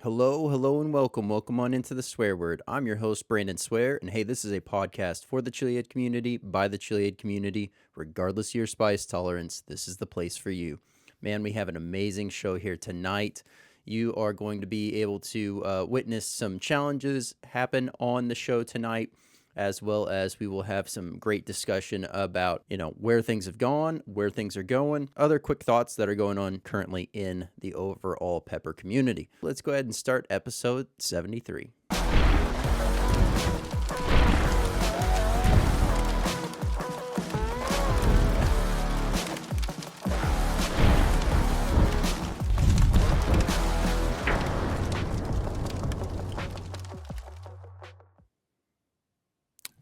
Hello, hello, and welcome. Welcome on into the Swear Word. I'm your host, Brandon Swear, and hey, this is a podcast for the chilihead community, by the chilihead community. Regardless of your spice tolerance, this is the place for you. Man, we have an amazing show here tonight. You are going to be able to witness some challenges happen on the show tonight, as well as we will have some great discussion about, where things have gone, where things are going, other quick thoughts that are going on currently in the overall pepper community. Let's go ahead and start episode 73.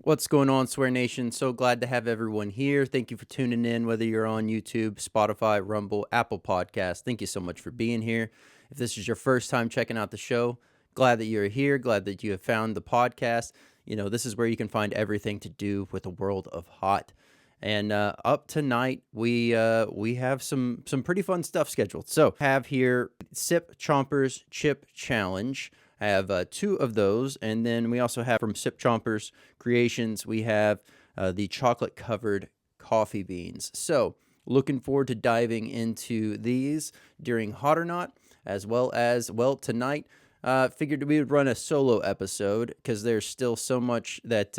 What's going on, Swear Nation? So glad to have everyone here. Thank you for tuning in, whether you're on YouTube, Spotify, Rumble, Apple Podcasts. Thank you so much for being here. If this is your first time checking out the show, glad that you're here. Glad that you have found the podcast. This is where you can find everything to do with the world of hot. And up tonight, we have some pretty fun stuff scheduled. So have here Sip Chompers Chip Challenge. I have two of those, and then we also have from Sip Chompers Creations, we have the chocolate-covered coffee beans. So looking forward to diving into these during Hot or Not, as well as, tonight. Figured we would run a solo episode because there's still so much that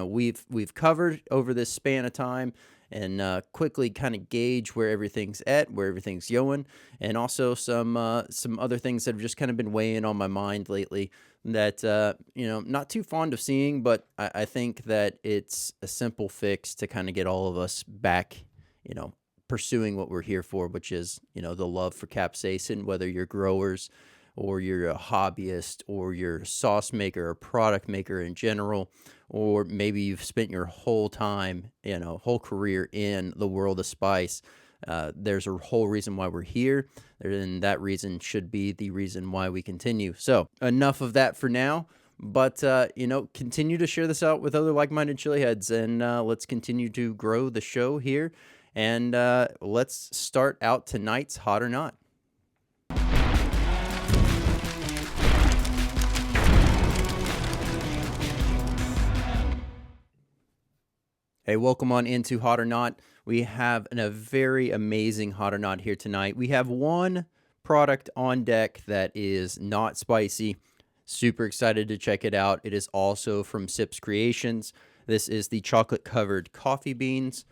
we've covered over this span of time, and quickly kind of gauge where everything's at, where everything's going, and also some other things that have just kind of been weighing on my mind lately that not too fond of seeing, but I think that it's a simple fix to kind of get all of us back, pursuing what we're here for, which is the love for capsaicin, whether you're growers or you're a hobbyist, or you're a sauce maker or product maker in general, or maybe you've spent your whole time, whole career in the world of spice. There's a whole reason why we're here, and that reason should be the reason why we continue. So enough of that for now, but, continue to share this out with other like-minded chili heads, and let's continue to grow the show here, and let's start out tonight's Hot or Not. Hey, welcome on into Hot or Not. We have a very amazing Hot or Not here tonight. We have one product on deck that is not spicy. Super excited to check it out. It is also from Sips Creations. This is the chocolate-covered coffee beans.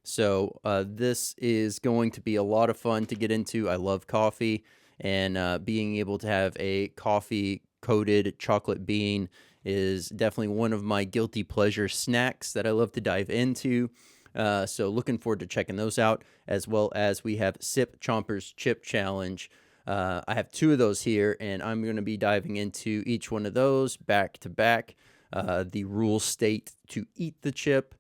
So this is going to be a lot of fun to get into. I love coffee, and being able to have a coffee-coated chocolate bean is definitely one of my guilty pleasure snacks that I love to dive into. So looking forward to checking those out, as well as we have Sip Chompers Chip Challenge. I have two of those here, and I'm going to be diving into each one of those back to back. The rules state to eat the chip,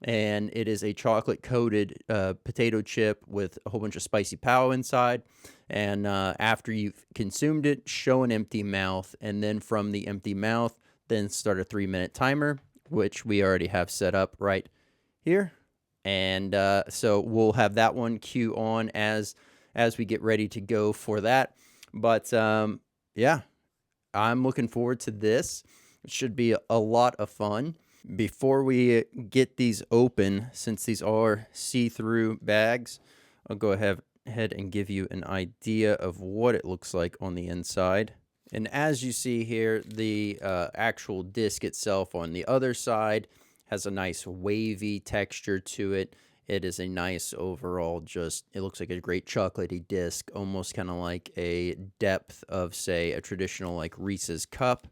and it is a chocolate-coated potato chip with a whole bunch of spicy pow inside. And after you've consumed it, show an empty mouth, and then from the empty mouth, then start a 3-minute timer, which we already have set up right here. And so we'll have that one cue on as we get ready to go for that. But yeah, I'm looking forward to this. It should be a lot of fun. Before we get these open, since these are see-through bags, I'll go ahead and give you an idea of what it looks like on the inside. And as you see here, the actual disc itself on the other side has a nice wavy texture to it. It is a nice overall, it looks like a great chocolatey disc, almost kind of like a depth of, say, a traditional like Reese's cup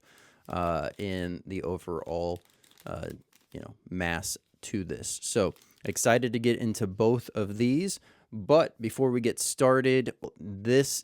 in the overall, mass to this. So excited to get into both of these. But before we get started,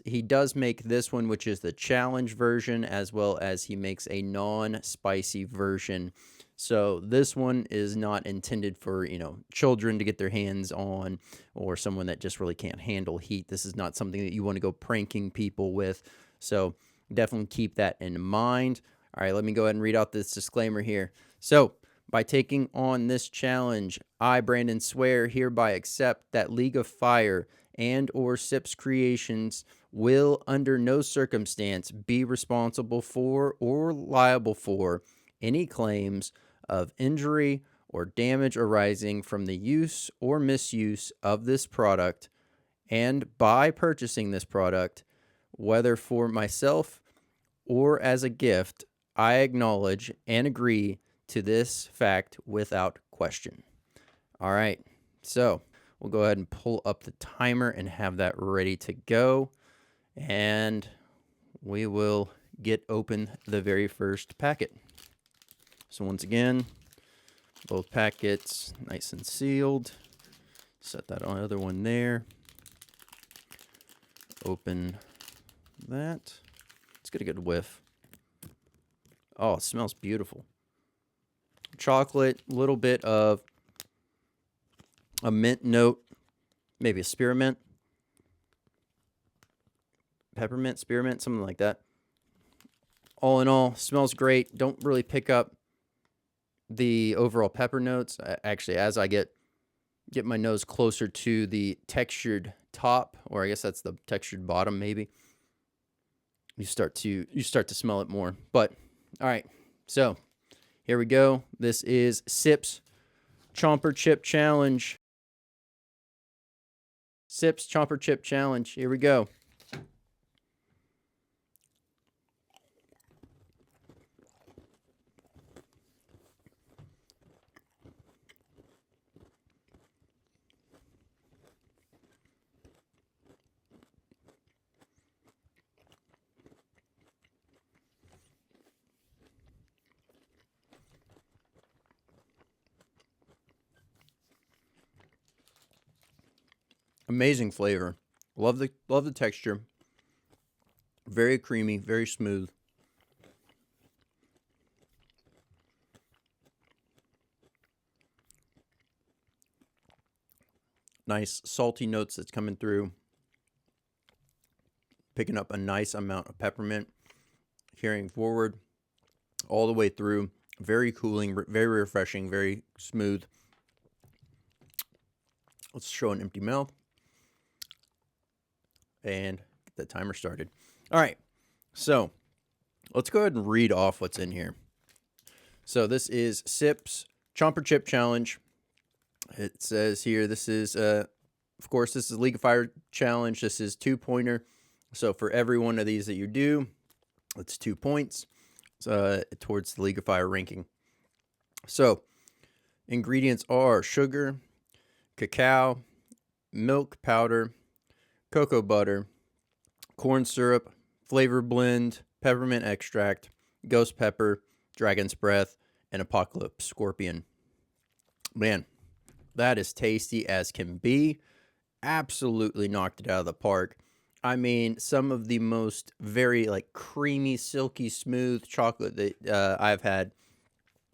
he does make this one, which is the challenge version, as well as he makes a non-spicy version. So this one is not intended for, children to get their hands on, or someone that just really can't handle heat. This is not something that you want to go pranking people with. So definitely keep that in mind. All right, let me go ahead and read out this disclaimer here. So by taking on this challenge, I, Brandon Swear, hereby accept that League of Fire and or Sips Creations will under no circumstance be responsible for or liable for any claims of injury or damage arising from the use or misuse of this product, and by purchasing this product, whether for myself or as a gift, I acknowledge and agree to this fact without question. All right, so we'll go ahead and pull up the timer and have that ready to go, and we will get open the very first packet. So once again, both packets nice and sealed. Set that other one there. Open that. Let's get a good whiff. Oh, it smells beautiful. Chocolate, a little bit of a mint note, maybe a spearmint, peppermint, spearmint, something like that. All in all, smells great. Don't really pick up the overall pepper notes. Actually, as I get my nose closer to the textured top, or I guess that's the textured bottom, maybe you start to smell it more. But all right, so here we go. This is Sips Chomper Chip Challenge. Sips Chomper Chip Challenge. Here we go. Amazing flavor. Love the texture. Very creamy, very smooth. Nice salty notes that's coming through. Picking up a nice amount of peppermint. Carrying forward all the way through. Very cooling, very refreshing, very smooth. Let's show an empty mouth. And get the timer started. All right, so let's go ahead and read off what's in here. So this is Sips Chomper Chip Challenge. It says here, this is, of course, this is League of Fire Challenge. This is 2-pointer. So for every one of these that you do, it's 2 points towards the League of Fire ranking. So ingredients are sugar, cacao, milk powder, cocoa butter, corn syrup, flavor blend, peppermint extract, ghost pepper, dragon's breath, and apocalypse scorpion. Man, that is tasty as can be. Absolutely knocked it out of the park. I mean, some of the most very creamy, silky, smooth chocolate that I've had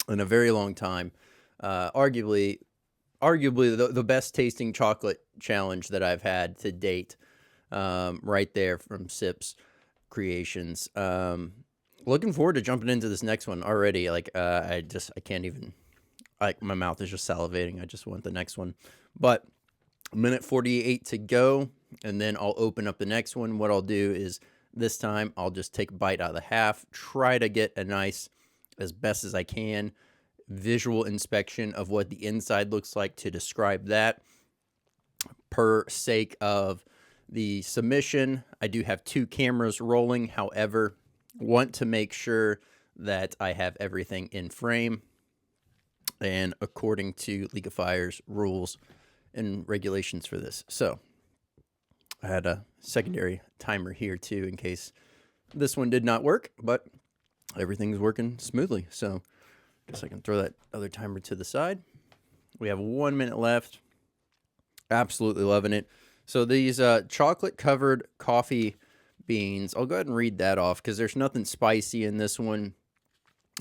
in a very long time. Arguably the best tasting chocolate challenge that I've had to date. Right there from Sips Creations. Looking forward to jumping into this next one already. I can't even, my mouth is just salivating. I just want the next one. But minute 48 to go, and then I'll open up the next one. What I'll do is this time I'll just take a bite out of the half, try to get a nice, as best as I can, visual inspection of what the inside looks like to describe that. Per sake of the submission, I do have 2 cameras rolling. However, want to make sure that I have everything in frame and according to League of Fire's rules and regulations for this. So I had a secondary timer here too in case this one did not work, but everything's working smoothly. So I guess I can throw that other timer to the side. We have 1 minute left. Absolutely loving it. So these chocolate-covered coffee beans, I'll go ahead and read that off because there's nothing spicy in this one,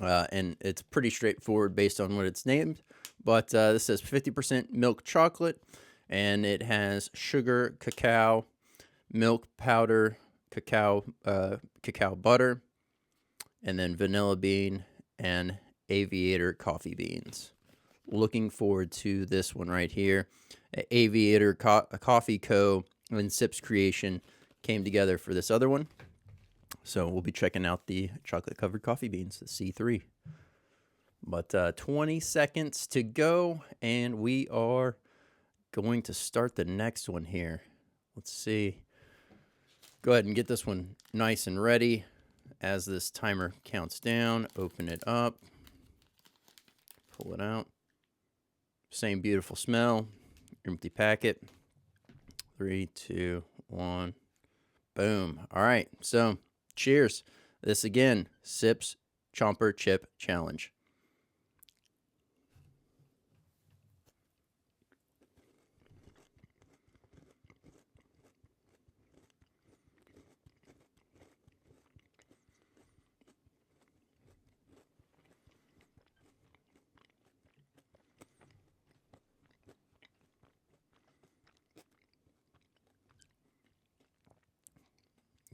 and it's pretty straightforward based on what it's named. But this says 50% milk chocolate, and it has sugar, cacao, milk powder, cacao butter, and then vanilla bean and aviator coffee beans. Looking forward to this one right here. Aviator Coffee Co. when Sip's creation came together for this other one. So we'll be checking out the chocolate covered coffee beans, the C3. But 20 seconds to go, and we are going to start the next one here. Let's see. Go ahead and get this one nice and ready. As this timer counts down, open it up, pull it out. Same beautiful smell. Empty packet. 3, 2, 1. Boom. All right. So, cheers. This again, Sip's Chomper Chip Challenge.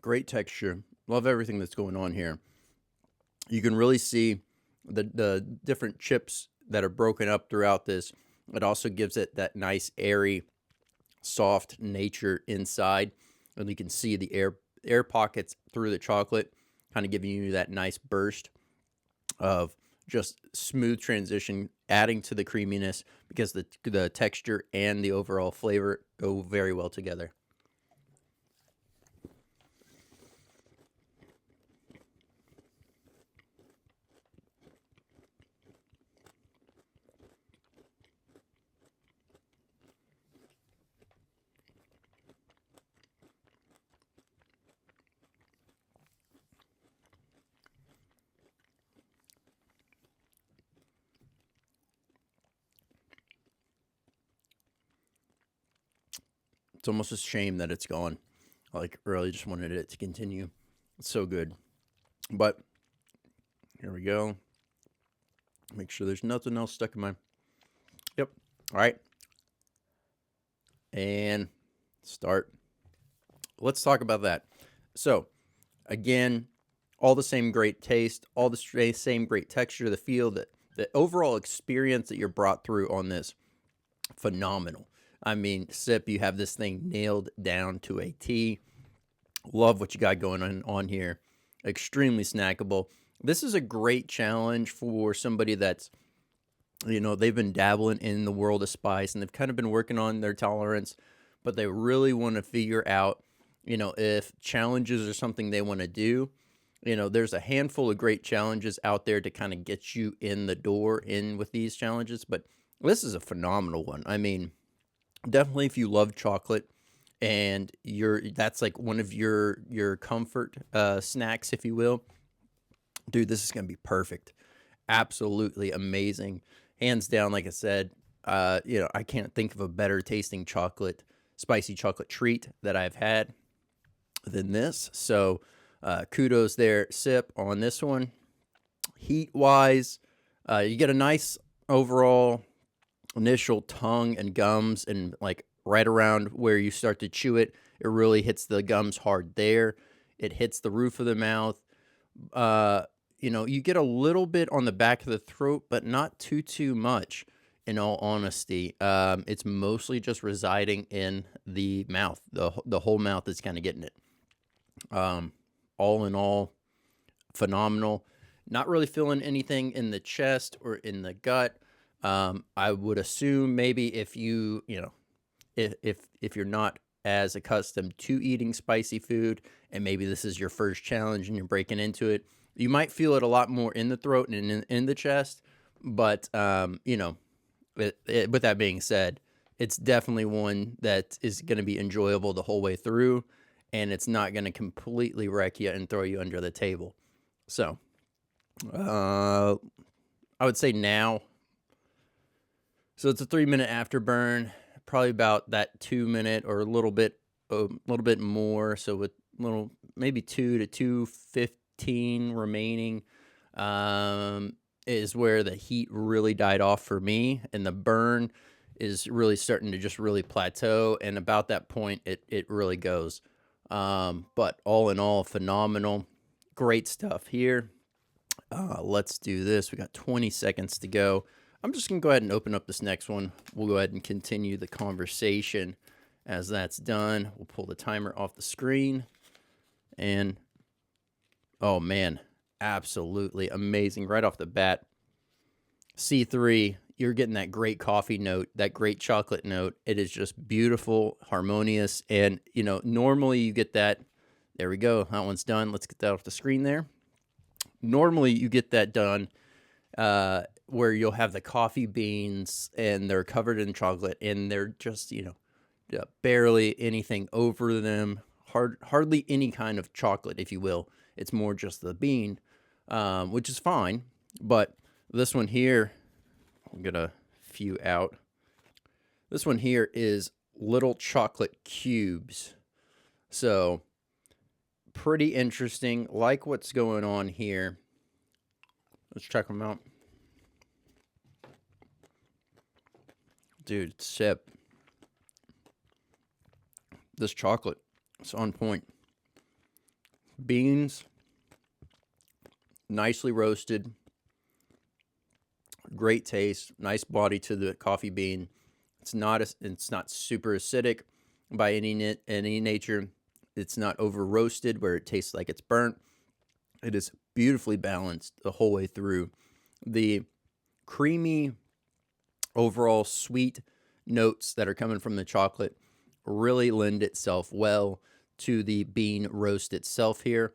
Great texture. Love everything that's going on here. You can really see the different chips that are broken up throughout this. It also gives it that nice airy, soft nature inside. And you can see the air pockets through the chocolate, kind of giving you that nice burst of just smooth transition, adding to the creaminess because the texture and the overall flavor go very well together. It's almost a shame that it's gone. Like, really just wanted it to continue. It's so good. But here we go. Make sure there's nothing else stuck in my... Yep. All right. And start. Let's talk about that. So, again, all the same great taste, all the same great texture, the feel, the overall experience that you're brought through on this, phenomenal. I mean, Sip, you have this thing nailed down to a T. Love what you got going on here. Extremely snackable. This is a great challenge for somebody that's, they've been dabbling in the world of spice and they've kind of been working on their tolerance, but they really want to figure out, if challenges are something they want to do. There's a handful of great challenges out there to kind of get you in the door in with these challenges, but this is a phenomenal one. I mean, definitely if you love chocolate and that's like one of your comfort snacks, if you will, dude, this is going to be perfect. Absolutely amazing. Hands down, like I said, I can't think of a better tasting spicy chocolate treat that I've had than this. So kudos there, Sip, on this one. Heat-wise, you get a nice overall initial tongue and gums, and like right around where you start to chew it, it really hits the gums hard there. It hits the roof of the mouth. You get a little bit on the back of the throat, but not too much, in all honesty. It's mostly just residing in the mouth. The whole mouth is kind of getting it. All in all, phenomenal. Not really feeling anything in the chest or in the gut. I would assume maybe if if you're not as accustomed to eating spicy food, and maybe this is your first challenge and you're breaking into it, you might feel it a lot more in the throat and in the chest. But with that being said, it's definitely one that is going to be enjoyable the whole way through, and it's not going to completely wreck you and throw you under the table. So, I would say now. So it's a 3-minute afterburn, probably about that 2-minute or a little bit more. So with maybe 2 to 2:15 remaining, is where the heat really died off for me, and the burn is really starting to just really plateau. And about that point, it really goes. But all in all, phenomenal, great stuff here. Let's do this. We got 20 seconds to go. I'm just going to go ahead and open up this next one. We'll go ahead and continue the conversation As that's done, we'll pull the timer off the screen. And, oh man, absolutely amazing right off the bat. C3, you're getting that great coffee note, that great chocolate note. It is just beautiful, harmonious. And, you know, normally you get that. There we go. That one's done. Let's get that off the screen there. Normally you get that done where you'll have the coffee beans and they're covered in chocolate and they're just, you know, barely anything over them, hardly any kind of chocolate, if you will. It's more just the bean, which is fine. But this one here, I'm going to few out. This one here is little chocolate cubes. So pretty interesting. Like what's going on here. Let's check them out. Dude, sip. This chocolate, it's on point. Beans, nicely roasted. Great taste, nice body to the coffee bean. It's not super acidic by any nature. It's not over roasted where it tastes like it's burnt. It is beautifully balanced the whole way through. The creamy, overall sweet notes that are coming from the chocolate really lend itself well to the bean roast itself here.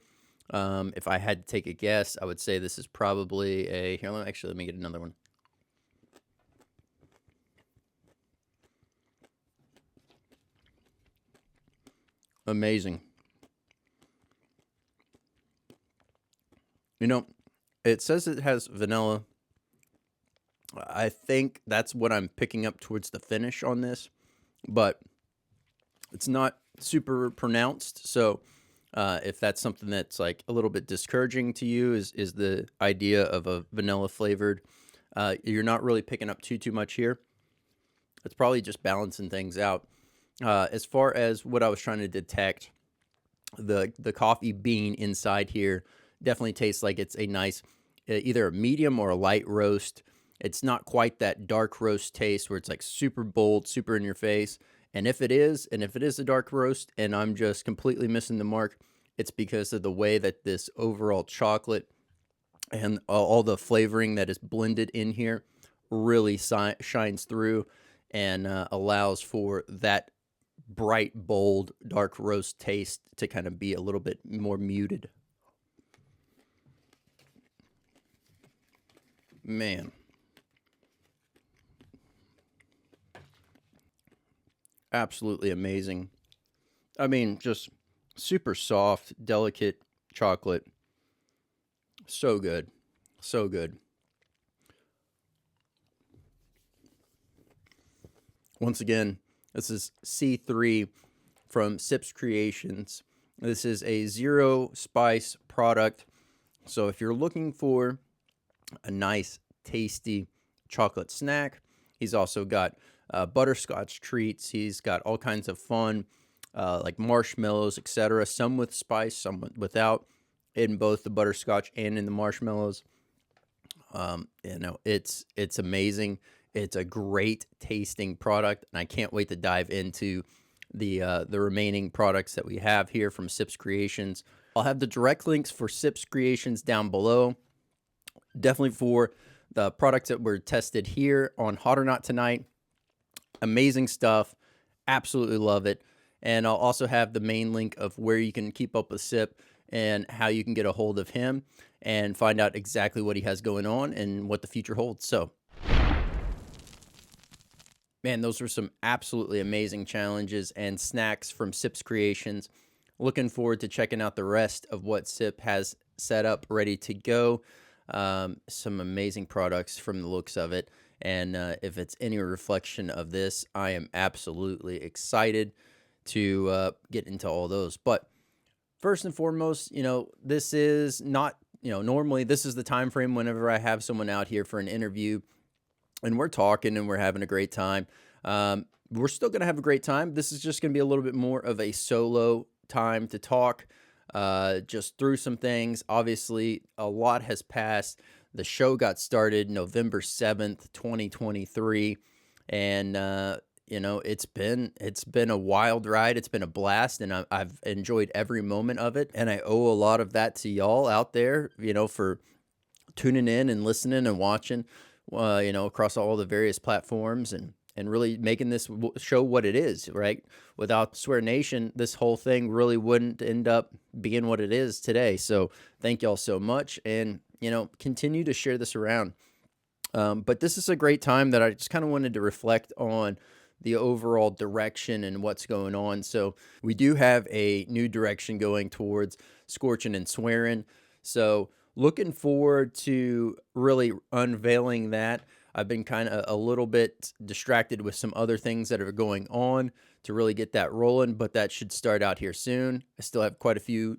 If I had to take a guess, I would say this is probably a, here, let me get another one. Amazing. You know, it says it has vanilla. I think that's what I'm picking up towards the finish on this, but it's not super pronounced. So if that's something that's like a little bit discouraging to you, is the idea of a vanilla flavored, you're not really picking up too much here. It's probably just balancing things out. As far as what I was trying to detect, the coffee bean inside here definitely tastes like it's a nice, either a medium or a light roast. It's not quite that dark roast taste where it's like super bold, super in your face. And if it is a dark roast and I'm just completely missing the mark, it's because of the way that this overall chocolate and all the flavoring that is blended in here really shines through and allows for that bright, bold, dark roast taste to kind of be a little bit more muted. Man. Absolutely amazing. I mean, just super soft, delicate chocolate. So good. So good. Once again, this is C3 from Sips Creations. This is a zero spice product. So if you're looking for a nice, tasty chocolate snack, he's also got butterscotch treats. He's got all kinds of fun, like marshmallows, etc. Some with spice, some without, in both the butterscotch and in the marshmallows. You know, it's amazing. It's a great tasting product, and I can't wait to dive into the remaining products that we have here from Sips Creations. I'll have the direct links for Sips Creations down below. Definitely for the products that were tested here on Hot or Not tonight. Amazing stuff. Absolutely love it. And I'll also have the main link of where you can keep up with Sip and how you can get a hold of him and find out exactly what he has going on and what the future holds. So, man, those were some absolutely amazing challenges and snacks from Sip's Creations. Looking forward to checking out the rest of what Sip has set up, ready to go. Some amazing products from the looks of it. And if it's any reflection of this, I am absolutely excited to get into all those. But first and foremost, you know, this is not, you know, normally this is the time frame whenever I have someone out here for an interview and we're talking and we're having a great time. We're still going to have a great time. This is just going to be a little bit more of a solo time to talk, just through some things. Obviously, a lot has passed. The show got started November 7th, 2023. And, it's been a wild ride. It's been a blast, and I've enjoyed every moment of it. And I owe a lot of that to y'all out there, for tuning in and listening and watching, across all the various platforms, and really making this show what it is, right? Without Swear Nation, this whole thing really wouldn't end up being what it is today. So thank y'all so much, and continue to share this around. But this is a great time that I just kind of wanted to reflect on the overall direction and what's going on. So we do have a new direction going towards scorching and swearing. So looking forward to really unveiling that. I've been kind of a little bit distracted with some other things that are going on to really get that rolling, but that should start out here soon. I still have quite a few,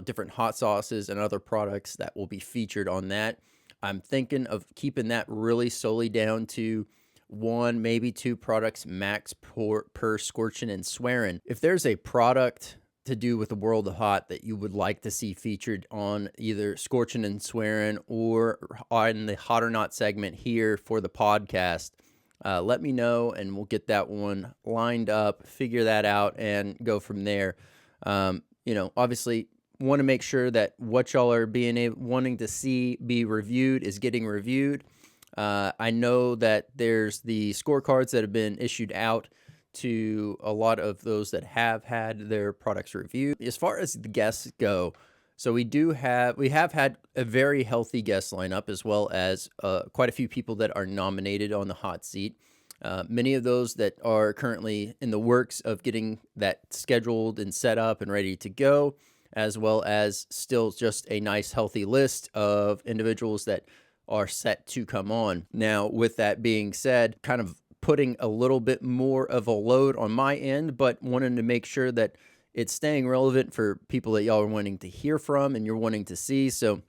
different hot sauces and other products that will be featured on that. I'm thinking of keeping that really solely down to one, maybe two products max per scorching and swearing. If there's a product to do with the world of hot that you would like to see featured on either scorching and swearing or on the Hot or Not segment here for the podcast, let me know, and we'll get that one lined up, figure that out, and go from there. Obviously, want to make sure that what y'all are wanting to see be reviewed is getting reviewed. I know that there's the scorecards that have been issued out to a lot of those that have had their products reviewed. As far as the guests go, so we have had a very healthy guest lineup, as well as quite a few people that are nominated on the hot seat. Many of those that are currently in the works of getting that scheduled and set up and ready to go, as well as still just a nice healthy list of individuals that are set to come on. Now, with that being said, kind of putting a little bit more of a load on my end, but wanting to make sure that it's staying relevant for people that y'all are wanting to hear from and you're wanting to see. So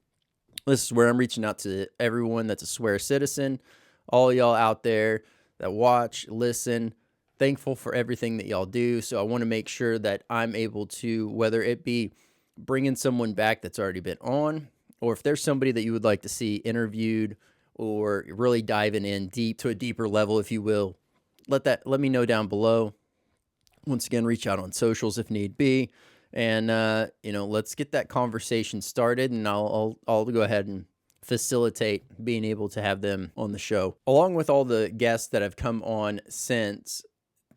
this is where I'm reaching out to everyone that's a Swear citizen, all y'all out there that watch, listen, thankful for everything that y'all do. So I want to make sure that I'm able to, whether it be bringing someone back that's already been on, or if there's somebody that you would like to see interviewed, or really diving in deep to a deeper level, if you will, let me know down below. Once again, reach out on socials if need be, and let's get that conversation started. And I'll go ahead and facilitate being able to have them on the show, along with all the guests that have come on since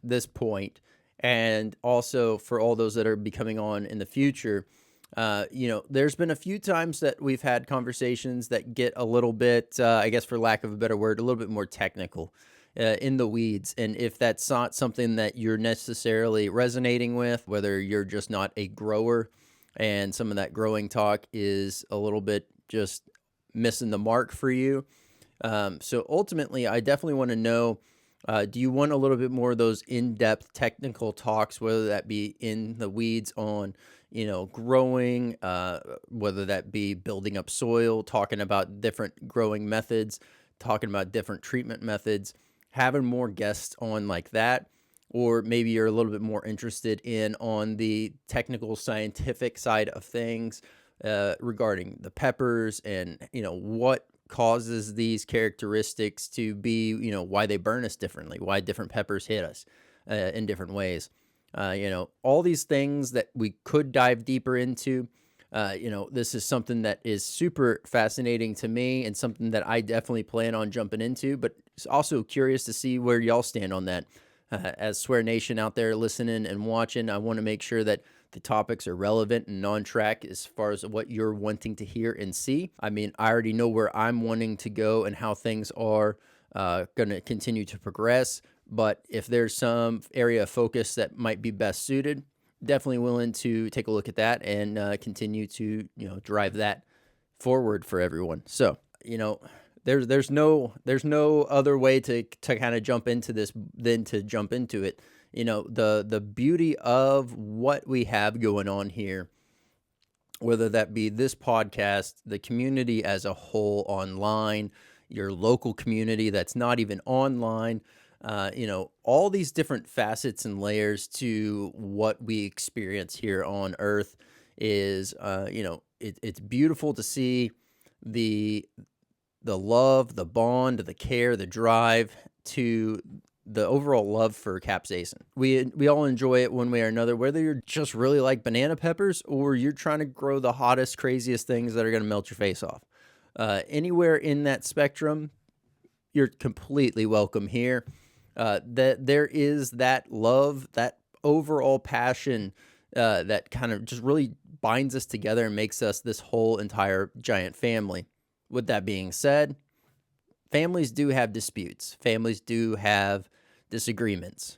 this point, and also for all those that are be coming on in the future. There's been a few times that we've had conversations that get a little bit, I guess for lack of a better word, a little bit more technical, in the weeds. And if that's not something that you're necessarily resonating with, whether you're just not a grower and some of that growing talk is a little bit just missing the mark for you. So ultimately, I definitely want to know, do you want a little bit more of those in-depth technical talks, whether that be in the weeds on growing, whether that be building up soil, talking about different growing methods, talking about different treatment methods, having more guests on like that, or maybe you're a little bit more interested in on the technical scientific side of things, regarding the peppers and, what causes these characteristics to be, why they burn us differently, why different peppers hit us, in different ways. All these things that we could dive deeper into. This is something that is super fascinating to me and something that I definitely plan on jumping into, but it's also curious to see where y'all stand on that. As Swear Nation out there listening and watching, I want to make sure that the topics are relevant and on track as far as what you're wanting to hear and see. I mean, I already know where I'm wanting to go and how things are going to continue to progress. But if there's some area of focus that might be best suited, definitely willing to take a look at that and continue to drive that forward for everyone. So there's no other way to kind of jump into this than to jump into it. The beauty of what we have going on here, whether that be this podcast, the community as a whole online, your local community that's not even online. All these different facets and layers to what we experience here on Earth is, it's beautiful to see the love, the bond, the care, the drive to the overall love for capsaicin. We all enjoy it one way or another, whether you're just really like banana peppers or you're trying to grow the hottest, craziest things that are going to melt your face off. Anywhere in that spectrum, you're completely welcome here. That there is that love, that overall passion that kind of just really binds us together and makes us this whole entire giant family. With that being said, families do have disputes. Families do have disagreements.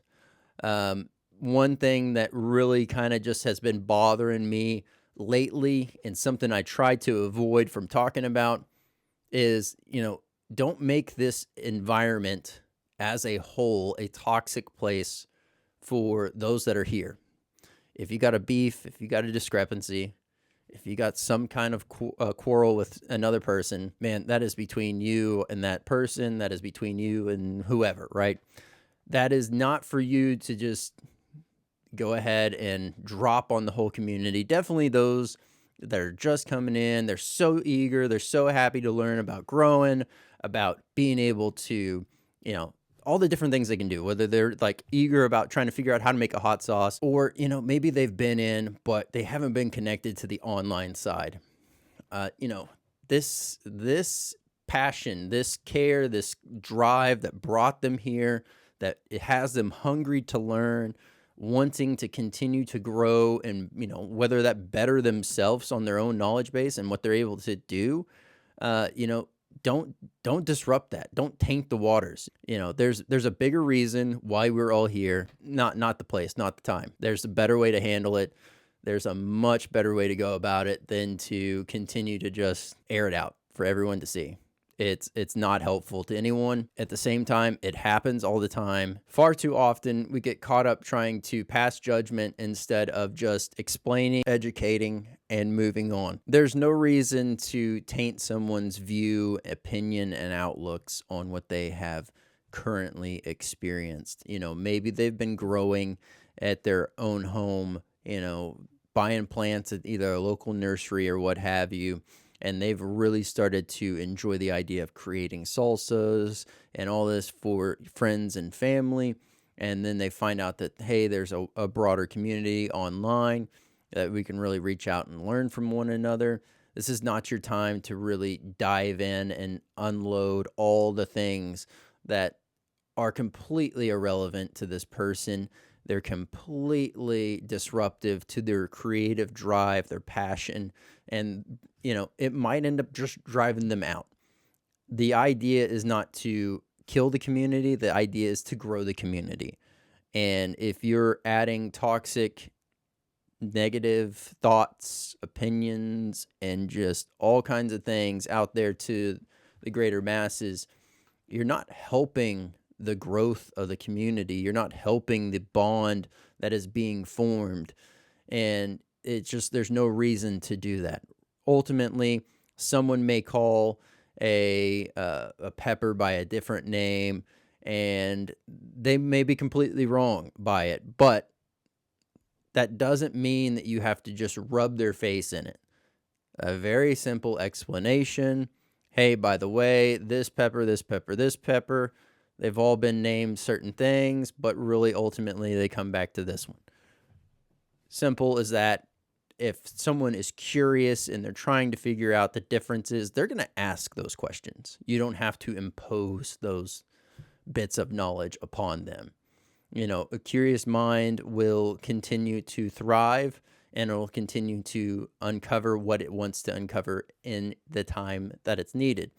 One thing that really kind of just has been bothering me lately and something I try to avoid from talking about is, don't make this environment as a whole a toxic place for those that are here. If you got a beef, if you got a discrepancy, if you got some kind of quarrel with another person, man, that is between you and that person. That is between you and whoever, right? That is not for you to just go ahead and drop on the whole community. Definitely those that are just coming in. They're so eager. They're so happy to learn about growing, about being able to, all the different things they can do, whether they're like eager about trying to figure out how to make a hot sauce or, maybe they've been in, but they haven't been connected to the online side. This passion, this care, this drive that brought them here, that it has them hungry to learn, wanting to continue to grow and, whether that better themselves on their own knowledge base and what they're able to do, don't disrupt that. Don't taint the waters. There's a bigger reason why we're all here. Not the place, not the time. There's a better way to handle it. There's a much better way to go about it than to continue to just air it out for everyone to see. It's not helpful to anyone. At the same time, it happens all the time. Far too often, we get caught up trying to pass judgment instead of just explaining, educating, and moving on. There's no reason to taint someone's view, opinion, and outlooks on what they have currently experienced. Maybe they've been growing at their own home, buying plants at either a local nursery or what have you. And they've really started to enjoy the idea of creating salsas and all this for friends and family. And then they find out that, hey, there's a broader community online that we can really reach out and learn from one another. This is not your time to really dive in and unload all the things that are completely irrelevant to this person. They're completely disruptive to their creative drive, their passion, and, it might end up just driving them out. The idea is not to kill the community. The idea is to grow the community. And if you're adding toxic, negative thoughts, opinions, and just all kinds of things out there to the greater masses, you're not helping the growth of the community. You're not helping the bond that is being formed. And it's just, there's no reason to do that. Ultimately, someone may call a pepper by a different name, and they may be completely wrong by it, but that doesn't mean that you have to just rub their face in it. A very simple explanation. Hey, by the way, this pepper, this pepper, this pepper, they've all been named certain things, but really ultimately they come back to this one. Simple as that. If someone is curious and they're trying to figure out the differences, they're going to ask those questions. You don't have to impose those bits of knowledge upon them. A curious mind will continue to thrive, and it'll continue to uncover what it wants to uncover in the time that it's needed.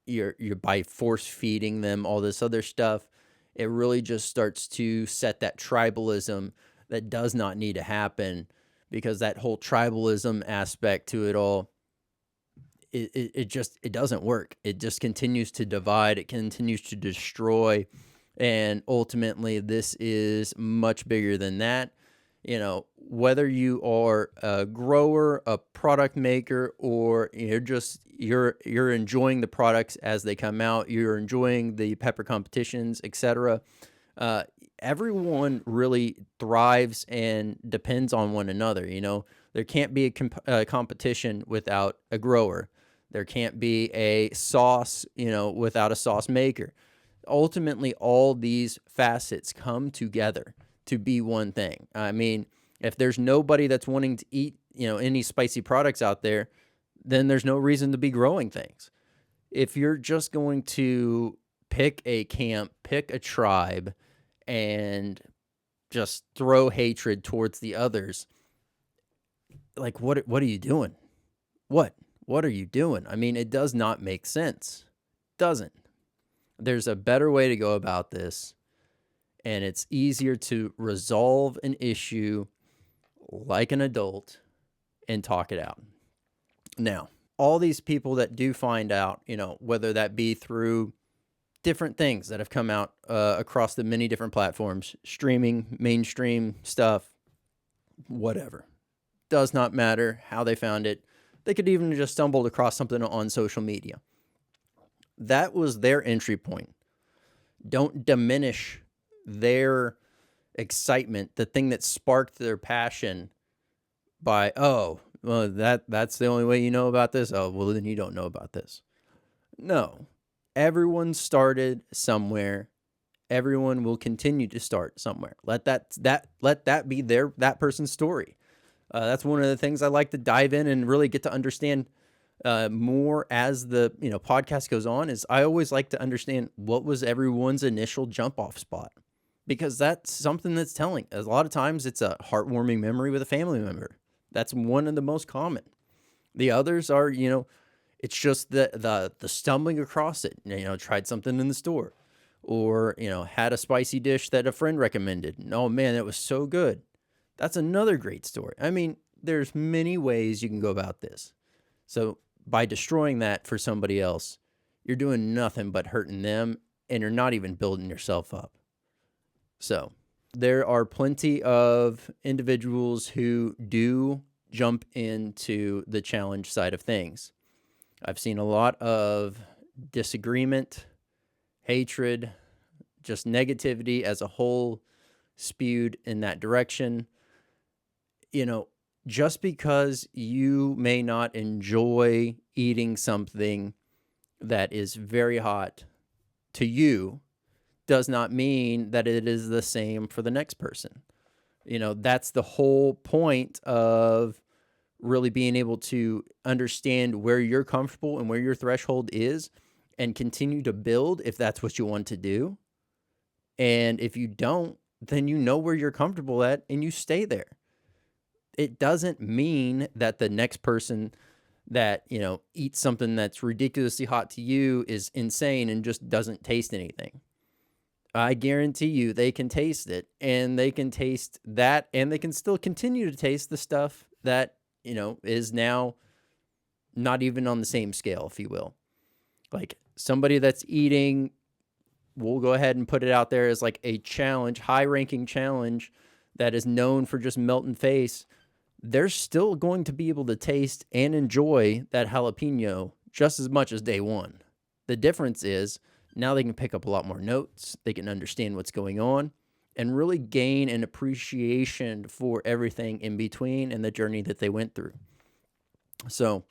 You're by force feeding them all this other stuff, it really just starts to set that tribalism that does not need to happen, because that whole tribalism aspect to it all, it doesn't work. It just continues to divide. It continues to destroy. And ultimately, this is much bigger than that. Whether you are a grower, a product maker, or you're enjoying the products as they come out, you're enjoying the pepper competitions, etc. Everyone really thrives and depends on one another. There can't be a competition without a grower. There can't be a sauce, without a sauce maker. Ultimately, all these facets come together to be one thing. I mean, if there's nobody that's wanting to eat, any spicy products out there, then there's no reason to be growing things. If you're just going to pick a camp, pick a tribe, and just throw hatred towards the others, like what are you doing? What are you doing? I mean, it does not make sense. Doesn't. There's a better way to go about this, and it's easier to resolve an issue like an adult and talk it out. Now, all these people that do find out, whether that be through different things that have come out across the many different platforms, streaming, mainstream stuff, whatever. Does not matter how they found it. They could even just stumbled across something on social media. That was their entry point. Don't diminish their excitement, the thing that sparked their passion by, oh, well, that's the only way you know about this. Oh, well, then you don't know about this. No. Everyone started somewhere. Everyone will continue to start somewhere. Let that be that person's story. That's one of the things I like to dive in and really get to understand more as the podcast goes on. Is I always like to understand what was everyone's initial jump off spot, because that's something that's telling. A lot of times it's a heartwarming memory with a family member. That's one of the most common. The others are it's just the stumbling across it. Tried something in the store, or had a spicy dish that a friend recommended. And, oh man, that was so good. That's another great story. I mean, there's many ways you can go about this. So by destroying that for somebody else, you're doing nothing but hurting them, and you're not even building yourself up. So there are plenty of individuals who do jump into the challenge side of things. I've seen a lot of disagreement, hatred, just negativity as a whole spewed in that direction. Just because you may not enjoy eating something that is very hot to you does not mean that it is the same for the next person. That's the whole point of really being able to understand where you're comfortable and where your threshold is, and continue to build if that's what you want to do. And if you don't, then you know where you're comfortable at and you stay there. It doesn't mean that the next person that, eats something that's ridiculously hot to you is insane and just doesn't taste anything. I guarantee you they can taste it, and they can taste that, and they can still continue to taste the stuff that, is now not even on the same scale, if you will. Like somebody that's eating, we'll go ahead and put it out there as like a challenge, high-ranking challenge that is known for just melting face. They're still going to be able to taste and enjoy that jalapeno just as much as day one. The difference is now they can pick up a lot more notes. They can understand what's going on and really gain an appreciation for everything in between and the journey that they went through. So,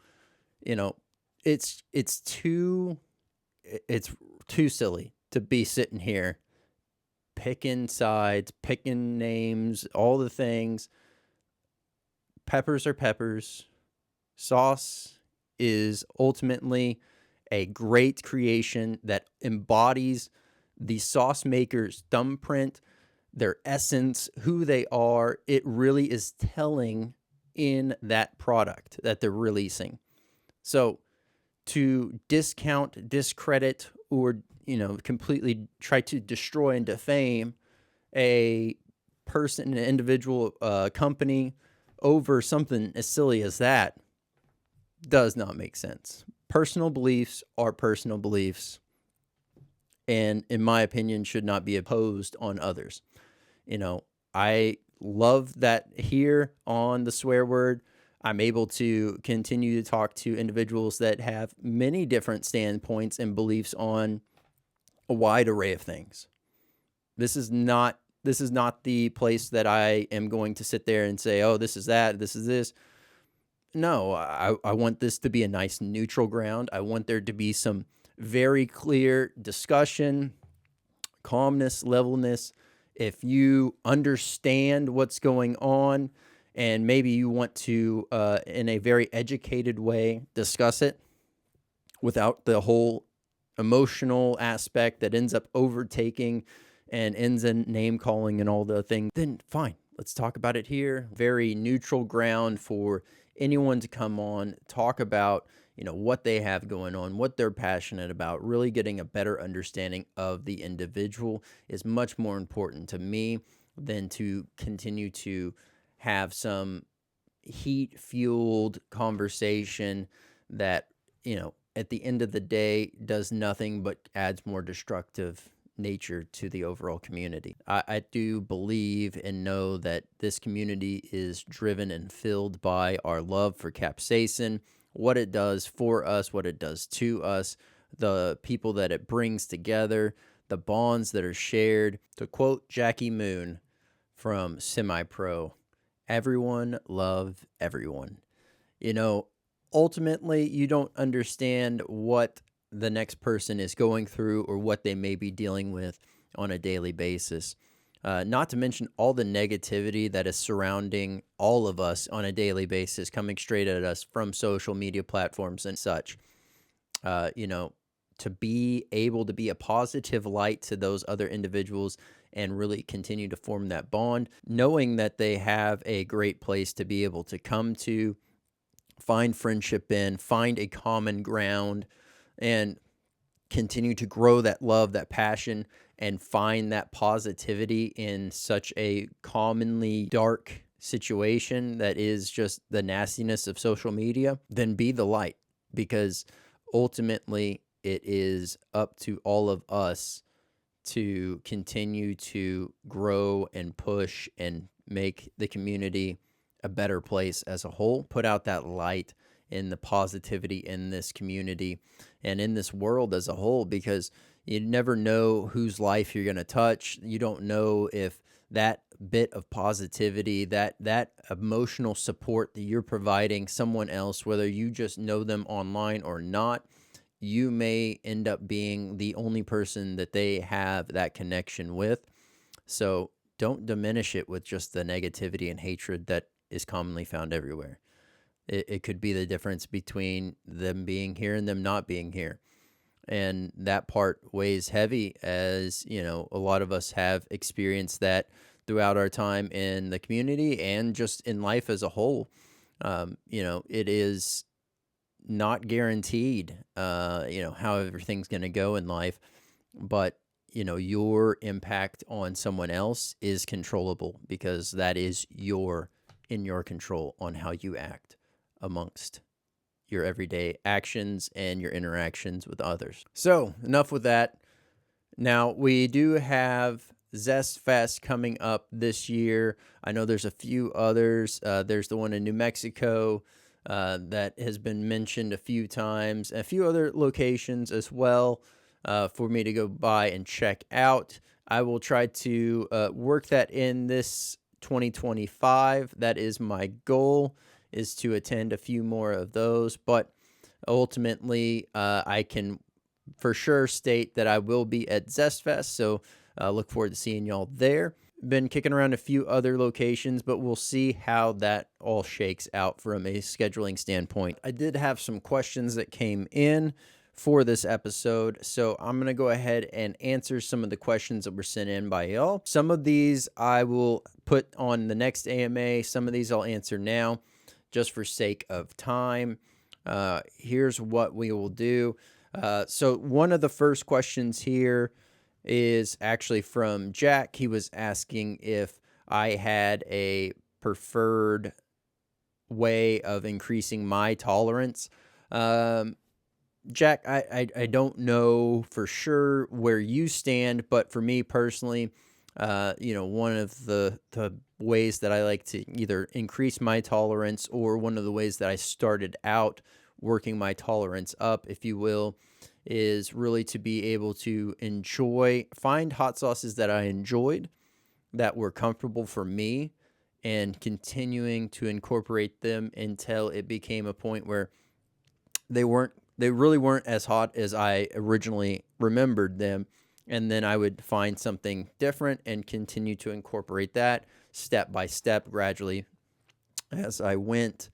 it's too silly to be sitting here picking sides, picking names, all the things. Peppers are peppers. Sauce is ultimately a great creation that embodies the sauce maker's thumbprint, their essence, who they are. It really is telling in that product that they're releasing. So to discount, discredit, or completely try to destroy and defame a person, an individual, company over something as silly as that does not make sense. Personal beliefs are personal beliefs, and in my opinion should not be imposed on others. I love that here on the swear word, I'm able to continue to talk to individuals that have many different standpoints and beliefs on a wide array of things. This is not the place that I am going to sit there and say, oh, this is that, this is this. No, I want this to be a nice neutral ground. I want there to be some very clear discussion, calmness, levelness. If you understand what's going on and maybe you want to, in a very educated way, discuss it without the whole emotional aspect that ends up overtaking and ends in name calling and all the things, then fine. Let's talk about it here. Very neutral ground for anyone to come on, talk about, what they have going on, what they're passionate about. Really getting a better understanding of the individual is much more important to me than to continue to have some heat-fueled conversation that, at the end of the day does nothing but adds more destructive nature to the overall community. I do believe and know that this community is driven and filled by our love for capsaicin, what it does for us, what it does to us, the people that it brings together, the bonds that are shared. To quote Jackie Moon from Semi-Pro, everyone love everyone. Ultimately, you don't understand what the next person is going through or what they may be dealing with on a daily basis. Not to mention all the negativity that is surrounding all of us on a daily basis, coming straight at us from social media platforms and such. To be able to be a positive light to those other individuals and really continue to form that bond, knowing that they have a great place to be able to come to, find friendship in, find a common ground, and continue to grow that love, that passion, and find that positivity in such a commonly dark situation that is just the nastiness of social media, then be the light, because ultimately it is up to all of us to continue to grow and push and make the community a better place as a whole, put out that light in the positivity in this community and in this world as a whole, because you never know whose life you're going to touch. You don't know if that bit of positivity, that emotional support that you're providing someone else, whether you just know them online or not, you may end up being the only person that they have that connection with. So don't diminish it with just the negativity and hatred that is commonly found everywhere. It could be the difference between them being here and them not being here. And that part weighs heavy, as, a lot of us have experienced that throughout our time in the community and just in life as a whole. It is not guaranteed, how everything's going to go in life, but your impact on someone else is controllable, because that is in your control on how you act amongst your everyday actions and your interactions with others. So enough with that. Now, we do have Zest Fest coming up this year. I know there's a few others. There's the one in New Mexico that has been mentioned a few times, a few other locations as well for me to go by and check out. I will try to work that in this 2025. That is my goal, is to attend a few more of those. But ultimately, I can for sure state that I will be at ZestFest, so look forward to seeing y'all there. Been kicking around a few other locations, but we'll see how that all shakes out from a scheduling standpoint. I did have some questions that came in for this episode, so I'm going to go ahead and answer some of the questions that were sent in by y'all. Some of these I will put on the next AMA. Some of these I'll answer now, just for sake of time. Here's what we will do. So one of the first questions here is actually from Jack. He was asking if I had a preferred way of increasing my tolerance. Jack, I don't know for sure where you stand, but for me personally, one of the ways that I like to either increase my tolerance, or one of the ways that I started out working my tolerance up, if you will, is really to be able to find hot sauces that I enjoyed, that were comfortable for me, and continuing to incorporate them until it became a point where they really weren't as hot as I originally remembered them, and then I would find something different and continue to incorporate that step by step gradually as I went.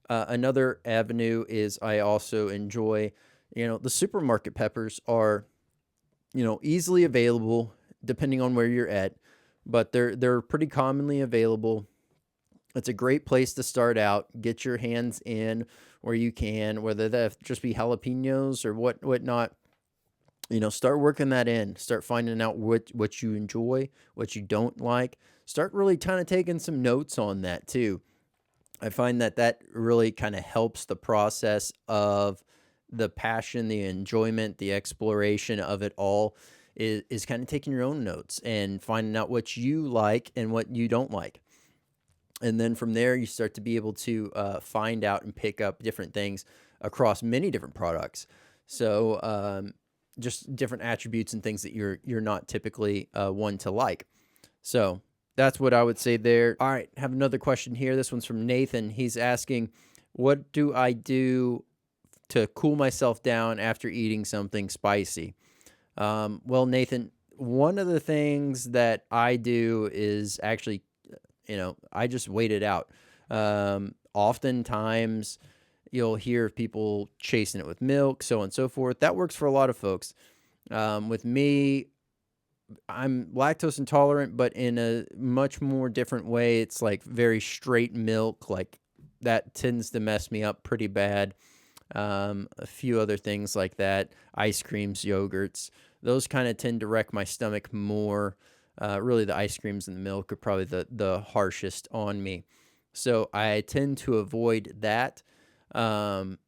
Another avenue is I also enjoy, the supermarket peppers are, easily available depending on where you're at, but they're pretty commonly available. It's a great place to start out. Get your hands in where you can, whether that just be jalapenos or whatnot. Start working that in. Start finding out what you enjoy, what you don't like. Start really kind of taking some notes on that too. I find that really kind of helps the process of the passion, the enjoyment, the exploration of it all is kind of taking your own notes and finding out what you like and what you don't like. And then from there, you start to be able to find out and pick up different things across many different products. So just different attributes and things that you're not typically one to like. So that's what I would say there. All right, have another question here. This one's from Nathan. He's asking, what do I do to cool myself down after eating something spicy? Well, Nathan, one of the things that I do is actually, I just wait it out. Oftentimes, you'll hear people chasing it with milk, so on and so forth. That works for a lot of folks. With me, I'm lactose intolerant, but in a much more different way. It's like very straight milk, like that tends to mess me up pretty bad. A few other things like that, ice creams, yogurts, those kind of tend to wreck my stomach more. Really, the ice creams and the milk are probably the harshest on me. So I tend to avoid that. And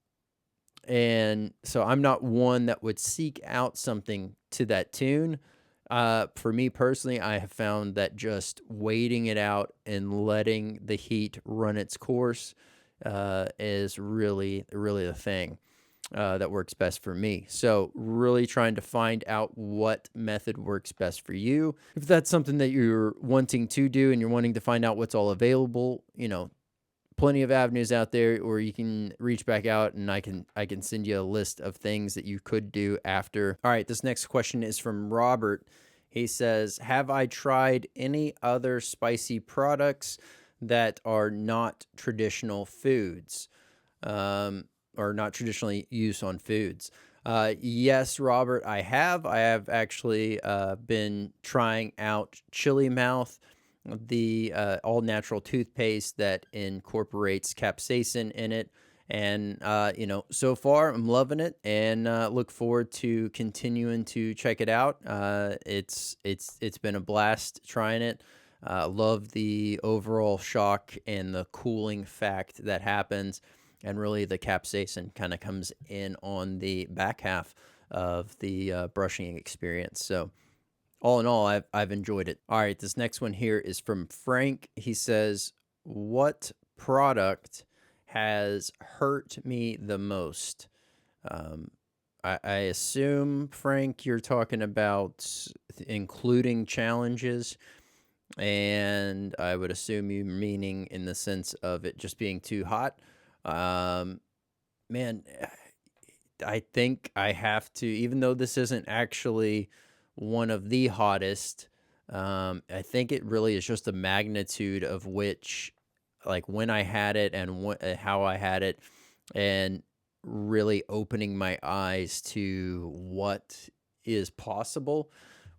so I'm not one that would seek out something to that tune. For me personally, I have found that just waiting it out and letting the heat run its course is really, really the thing that works best for me. So really trying to find out what method works best for you. If that's something that you're wanting to do and you're wanting to find out what's all available, plenty of avenues out there, or you can reach back out and I can send you a list of things that you could do after. All right, this next question is from Robert. He says, have I tried any other spicy products that are not traditional foods, or not traditionally used on foods? Yes, Robert, I have. I have actually been trying out Chili Mouth, the all-natural toothpaste that incorporates capsaicin in it. And, so far I'm loving it and look forward to continuing to check it out. It's been a blast trying it. Love the overall shock and the cooling fact that happens. And really the capsaicin kind of comes in on the back half of the brushing experience. So all in all, I've enjoyed it. All right, this next one here is from Frank. He says, what product has hurt me the most? I assume, Frank, you're talking about including challenges, and I would assume you meaning in the sense of it just being too hot. Man, I think I have to, even though this isn't actually one of the hottest, I think it really is just the magnitude of which, like when I had it and how I had it, and really opening my eyes to what is possible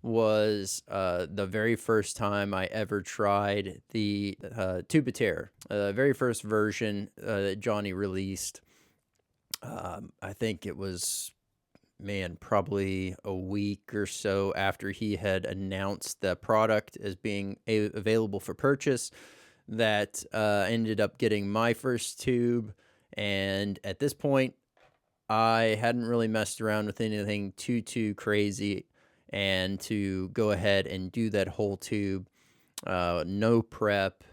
was the very first time I ever tried the Tubaterra, the very first version that Johnny released. I think it was, probably a week or so after he had announced the product as being available for purchase, that ended up getting my first tube. And at this point, I hadn't really messed around with anything too crazy. And to go ahead and do that whole tube, no prep,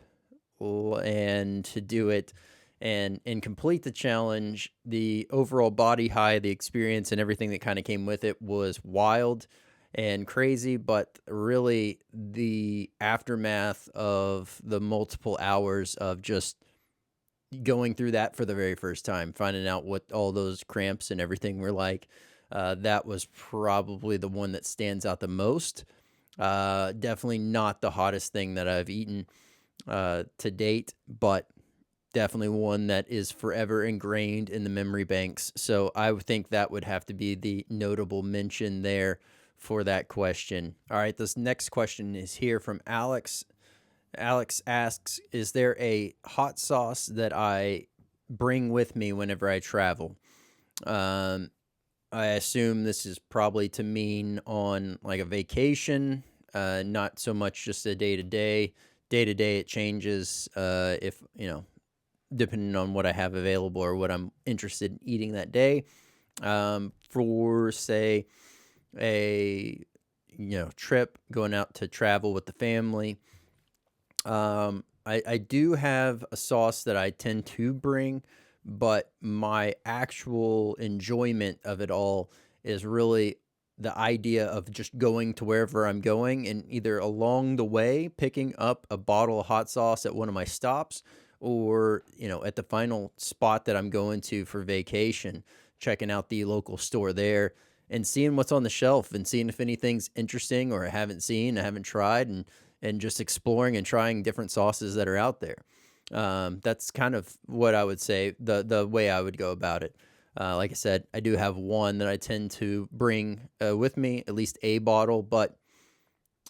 and to do it and complete the challenge, the overall body high, the experience, and everything that kind of came with it was wild and crazy. But really, the aftermath of the multiple hours of just going through that for the very first time, finding out what all those cramps and everything were like, That was probably the one that stands out the most. Definitely not the hottest thing that I've eaten to date, but definitely one that is forever ingrained in the memory banks. So I would think that would have to be the notable mention there for that question. All right, this next question is here from Alex. Alex asks, is there a hot sauce that I bring with me whenever I travel? Um, I assume this is probably to mean on like a vacation, not so much just a day to day. Day to day, it changes if, depending on what I have available or what I'm interested in eating that day. For, say, a, trip going out to travel with the family. I do have a sauce that I tend to bring, but my actual enjoyment of it all is really the idea of just going to wherever I'm going and either along the way picking up a bottle of hot sauce at one of my stops or, at the final spot that I'm going to for vacation, checking out the local store there and seeing what's on the shelf and seeing if anything's interesting or I haven't seen, I haven't tried, and just exploring and trying different sauces that are out there. That's kind of what I would say, the way I would go about it. Like I said, I do have one that I tend to bring with me, at least a bottle, but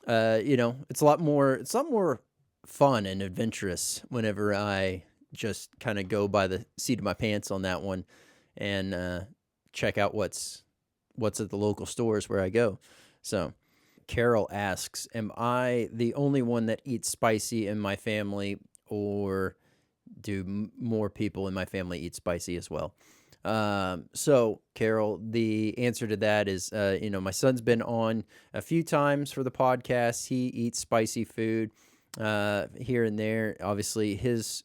it's a lot more fun and adventurous whenever I just kind of go by the seat of my pants on that one and check out what's at the local stores where I go. So Carol asks, am I the only one that eats spicy in my family, or do more people in my family eat spicy as well? So Carol, the answer to that is, my son's been on a few times for the podcast. He eats spicy food here and there. Obviously, his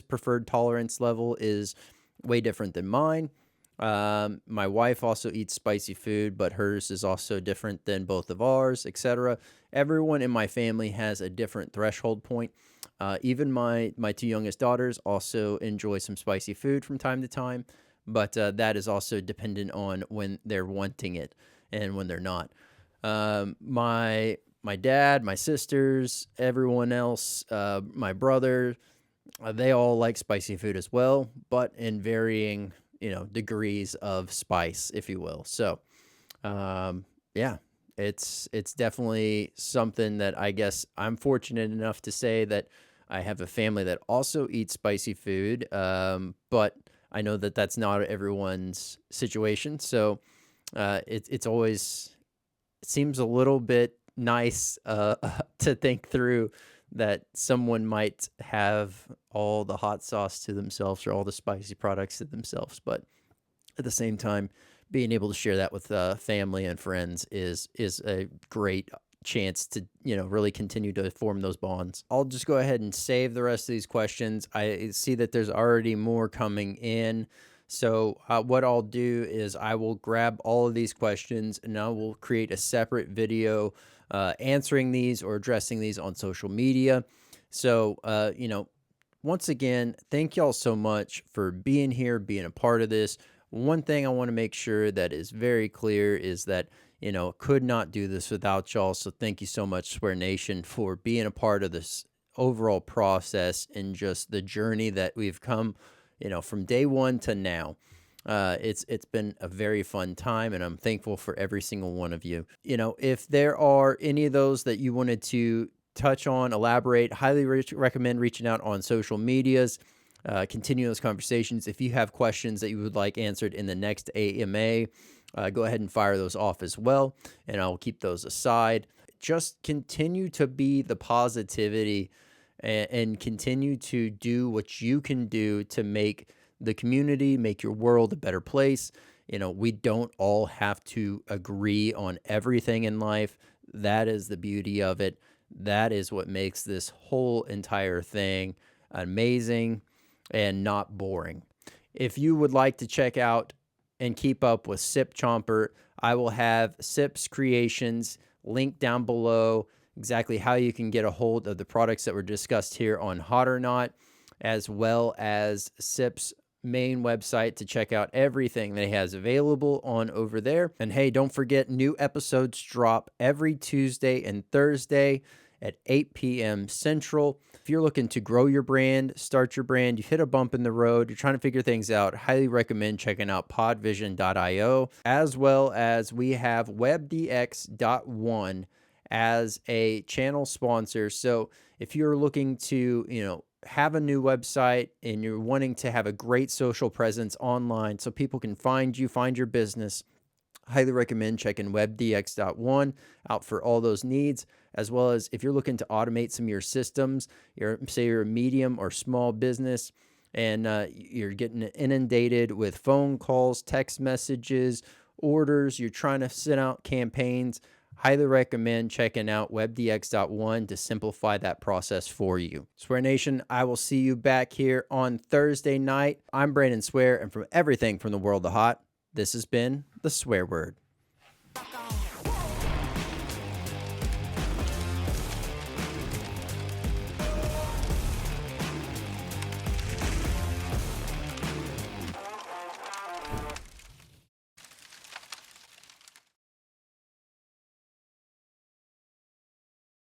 preferred tolerance level is way different than mine. My wife also eats spicy food, but hers is also different than both of ours, etc. Everyone in my family has a different threshold point. Even my two youngest daughters also enjoy some spicy food from time to time, but that is also dependent on when they're wanting it and when they're not. My dad, my sisters, everyone else, my brother, they all like spicy food as well, but in varying, degrees of spice, if you will. So, yeah, it's definitely something that I guess I'm fortunate enough to say that I have a family that also eats spicy food. But I know that that's not everyone's situation. So, it's always, it seems a little bit nice to think through that someone might have all the hot sauce to themselves or all the spicy products to themselves, but at the same time, being able to share that with family and friends is a great chance to really continue to form those bonds. I'll just go ahead and save the rest of these questions. I see that there's already more coming in. So what I'll do is I will grab all of these questions and I will create a separate video answering these or addressing these on social media. So, once again, thank y'all so much for being here, being a part of this. One thing I want to make sure that is very clear is that, could not do this without y'all. So thank you so much, Swear Nation, for being a part of this overall process and just the journey that we've come, from day one to now. It's been a very fun time, and I'm thankful for every single one of you. If there are any of those that you wanted to touch on, elaborate, highly recommend reaching out on social medias. Continue those conversations. If you have questions that you would like answered in the next A.M.A, go ahead and fire those off as well, and I'll keep those aside. Just continue to be the positivity and continue to do what you can do to make the community, make your world a better place. We don't all have to agree on everything in life. That is the beauty of it. That is what makes this whole entire thing amazing and not boring. If you would like to check out and keep up with Sip Chomper, I will have Sip's Creations linked down below, exactly how you can get a hold of the products that were discussed here on Hot or Not, as well as Sip's main website to check out everything that he has available on over there. And hey, don't forget, new episodes drop every Tuesday and Thursday at 8 p.m. Central. If you're looking to grow your brand, start your brand, you hit a bump in the road, you're trying to figure things out, highly recommend checking out podvision.io, as well as we have webdx.one as a channel sponsor. So if you're looking to, have a new website and you're wanting to have a great social presence online so people can find you, find your business, highly recommend checking webdx.one out for all those needs, as well as if you're looking to automate some of your systems, say you're a medium or small business and you're getting inundated with phone calls, text messages, orders, you're trying to send out campaigns, highly recommend checking out webdx.one to simplify that process for you. Swear Nation, I will see you back here on Thursday night. I'm Brandon Swear, and from everything from the world of hot, this has been the Swear Word.